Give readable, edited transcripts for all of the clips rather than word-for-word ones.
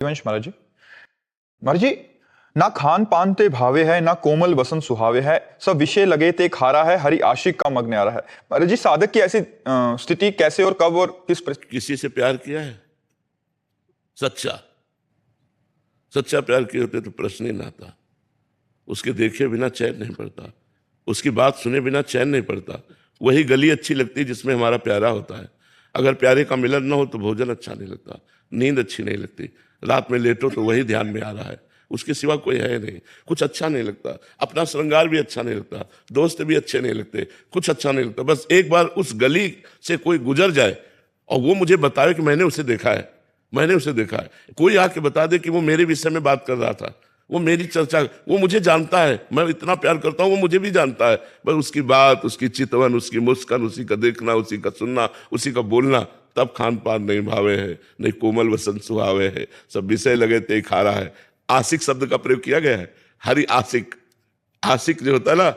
वंश महाराज जी ना खान पान ते भावे है ना कोमल वसन सुहावे है सब विषय लगे ते खारा है हरि आशिक का मग्न आ रहा है। महाराज जी साधक की ऐसी स्थिति कैसे और कब और किसी से प्यार किया है सच्चा सच्चा प्यार किए होते तो प्रश्न ही ना आता। उसके देखे बिना चैन नहीं पड़ता, उसकी बात सुने बिना चैन नहीं पड़ता। वही गली अच्छी लगती है जिसमें हमारा प्यारा होता है। अगर प्यारे का मिलन ना हो तो भोजन अच्छा नहीं लगता, नींद अच्छी नहीं लगती, रात में लेटो तो वही ध्यान में आ रहा है, उसके सिवा कोई है नहीं। कुछ अच्छा नहीं लगता, अपना श्रृंगार भी अच्छा नहीं लगता, दोस्त भी अच्छे नहीं लगते, कुछ अच्छा नहीं लगता। बस एक बार उस गली से कोई गुजर जाए और वो मुझे बताए कि मैंने उसे देखा है, मैंने उसे देखा है। कोई आके बता दे कि वो मेरे विषय में बात कर रहा था, वो मेरी चर्चा, वो मुझे जानता है, मैं इतना प्यार करता हूँ, वो मुझे भी जानता है। बस उसकी बात, उसकी चितवन, उसकी मुस्कान, उसी का देखना, उसी का सुनना, उसी का बोलना, तब खान पान नहीं भावे है, नहीं कोमल वसंत सुहावे है, सब विषय लगे ते खारा है। आशिक शब्द का प्रयोग किया गया है। हरि आशिक, आशिक जो होता है ना,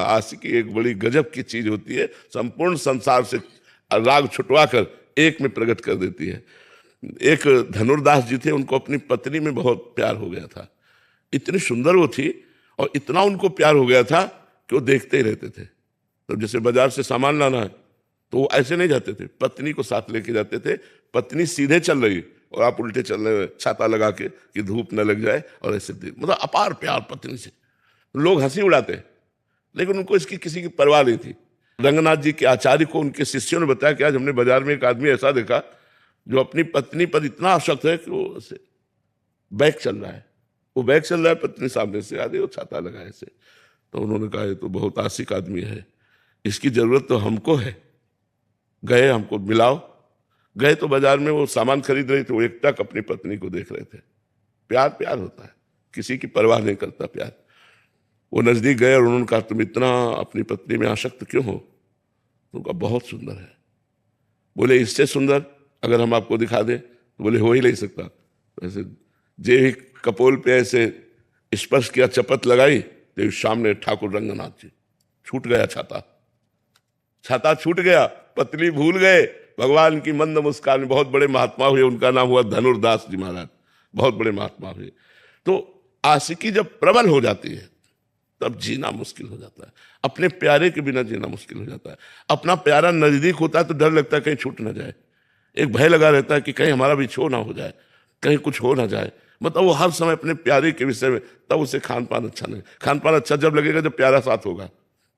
आशिक एक बड़ी गजब की चीज होती है, संपूर्ण संसार से राग छुटवा कर एक में प्रकट कर देती है। एक धनुर्दास जी थे, उनको अपनी पत्नी में बहुत प्यार हो गया था। इतनी सुंदर वो थी और इतना उनको प्यार हो गया था कि वो देखते ही रहते थे। तो जैसे बाजार से सामान लाना है तो वो ऐसे नहीं जाते थे, पत्नी को साथ लेके जाते थे। पत्नी सीधे चल रही और आप उल्टे चल रहे, छाता लगा के कि धूप न लग जाए, और ऐसे मतलब अपार प्यार पत्नी से। लोग हंसी उड़ाते, लेकिन उनको इसकी किसी की परवाह नहीं थी। रंगनाथ जी के आचार्य को उनके शिष्यों ने बताया कि आज हमने बाजार में एक आदमी ऐसा देखा जो अपनी पत्नी पर इतना आसक्त है कि वो ऐसे बैग चल रहा है, वो बैग चल रहा है, पत्नी सामने से आ गई, वो छाता लगाए से। तो उन्होंने कहा ये तो बहुत आशिक आदमी है, इसकी जरूरत तो हमको है, गए हमको मिलाओ। गए तो बाजार में वो सामान खरीद रहे थे, वो एकटक अपनी पत्नी को देख रहे थे। प्यार प्यार होता है, किसी की परवाह नहीं करता प्यार। वो नजदीक गए और उन्होंने कहा तुम इतना अपनी पत्नी में आसक्त क्यों हो? उनका बहुत सुंदर है। बोले इससे सुंदर अगर हम आपको दिखा दें? तो बोले हो ही नहीं सकता। ऐसे जे ही कपोल पे ऐसे स्पर्श किया, चपत लगाई, तो सामने ठाकुर रंगनाथ जी, छूट गया छाता, छाता छूट गया, पत्नी भूल गए। भगवान की मंद मुस्कान। बहुत बड़े महात्मा हुए, उनका नाम हुआ धनुर्दास जी महाराज, बहुत बड़े महात्मा हुए। तो आशिकी जब प्रबल हो जाती है तब जीना मुश्किल हो जाता है, अपने प्यारे के बिना जीना मुश्किल हो जाता है। अपना प्यारा नजदीक होता है तो डर लगता है कहीं छूट ना जाए, एक भय लगा रहता है कि कहीं हमारा बिछो ना हो जाए, कहीं कुछ हो ना जाए। मतलब वो हर समय अपने प्यारे के विषय में, तब उसे खान पान अच्छा नहीं। खान पान अच्छा जब लगेगा जब प्यारा साथ होगा।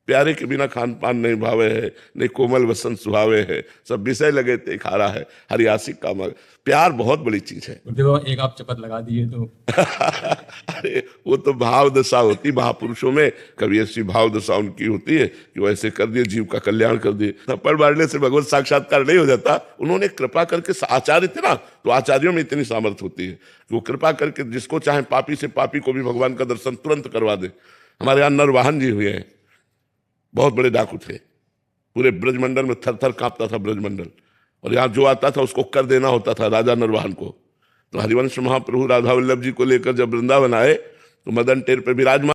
प्यारे के बिना खान पान नहीं भावे है, नहीं कोमल वसंत सुहावे है, सब विषय लगे ते खारा है हरि आशिक का मग। प्यार बहुत बड़ी चीज है। देखो एक आप चपत लगा दिए तो अरे वो तो भाव दशा होती महापुरुषों में, कभी ऐसी भाव दशा उनकी होती है कि वो ऐसे कर दिए, जीव का कल्याण कर दिए। थप्पड़ मारने से भगवत साक्षात्कार नहीं हो जाता। उन्होंने कृपा करके, आचार्य थे ना, तो आचार्यों में इतनी सामर्थ्य होती है कि वो कृपा करके जिसको चाहे पापी से पापी को भी भगवान का दर्शन तुरंत करवा दे। हमारे यहाँ नरवाहन जी हुए हैं, बहुत बड़े डाकू थे, पूरे ब्रजमंडल में थर थर कांपता था ब्रजमंडल, और यहाँ जो आता था उसको कर देना होता था राजा नरवाहन को। तो हरिवंश महाप्रभु राधा वल्लभ जी को लेकर जब वृंदावन आए तो मदन टेर पे विराजमान